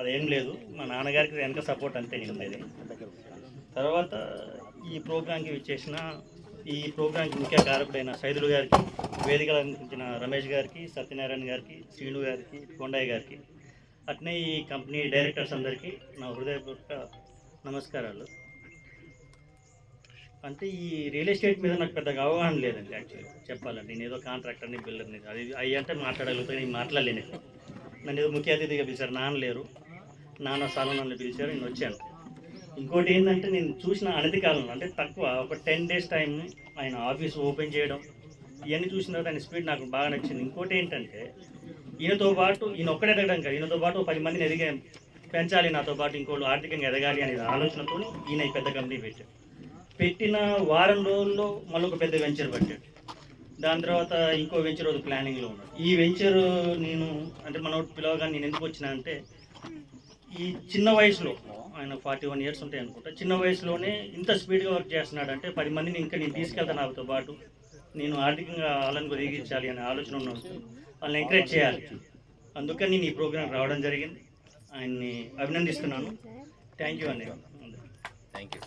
అదేం లేదు, మా నాన్నగారికి వెనక సపోర్ట్ అంతే నేను ఉండేది. తర్వాత ఈ ప్రోగ్రాంకి విచ్చేసిన ఈ ప్రోగ్రాంకి ముఖ్య కారకుడైన సైదులు గారికి, వేదిక అలంకరించిన రమేష్ గారికి, సత్యనారాయణ గారికి, శ్రీను గారికి, కొండయ్య గారికి, అట్నే ఈ కంపెనీ డైరెక్టర్స్ అందరికీ నా హృదయపూర్వక నమస్కారాలు. అంటే ఈ రియల్ ఎస్టేట్ మీద నాకు పెద్దగా అవగాహన లేదండి. యాక్చువల్లీ చెప్పాలంటే నేను ఏదో కాంట్రాక్టర్ని, బిల్డర్ని, అది అవి అంటే మాట్లాడగలుగుతాను, నేను మాట్లాడలేను. నన్ను ఏదో ముఖ్య అతిథిగా పిలిచారు, నాన్న లేరు, నాన్న స్థానం నన్ను పిలిచారు, నేను వచ్చాను. ఇంకోటి ఏంటంటే నేను చూసిన అనతి కాలంలో అంటే తక్కువ ఒక 10 days టైం ఆయన ఆఫీస్ ఓపెన్ చేయడం ఇవన్నీ చూసిన తర్వాత ఆయన స్పీడ్ నాకు బాగా నచ్చింది. ఇంకోటి ఏంటంటే ఈయనతో పాటు ఈయన ఒక్కడే ఎదగడం కాదు, ఈయనతో పాటు 10 మందిని పెంచాలి, నాతో పాటు ఇంకోళ్ళు ఆర్థికంగా ఎదగాలి అనే ఆలోచనతో ఈయన ఈ పెద్ద కంపెనీ పెట్టిన వారం రోజుల్లో మళ్ళీ ఒక పెద్ద వెంచర్ పెట్టాడు. దాని తర్వాత ఇంకో వెంచర్ ఒక ప్లానింగ్లో ఉన్నాడు. ఈ వెంచర్ నేను అంటే మన పిలవగానే నేను ఎందుకు వచ్చినా అంటే ఈ చిన్న వయసులో ఆయన 41 years ఉంటాయి అనుకుంటా, చిన్న వయసులోనే ఇంత స్పీడ్గా వర్క్ చేస్తున్నాడు అంటే 10 మందిని ఇంకా నేను తీసుకెళ్తాను నాతో పాటు, నేను ఆర్థికంగా వాళ్ళని ఎదిగించాలి అనే ఆలోచన ఉన్నట్టు వాళ్ళని ఎంకరేజ్ చేయాలి. అందుకని నేను ఈ ప్రోగ్రాం రావడం జరిగింది. ఆయన్ని అభినందిస్తున్నాను. థ్యాంక్ యూ అండి. Thank you.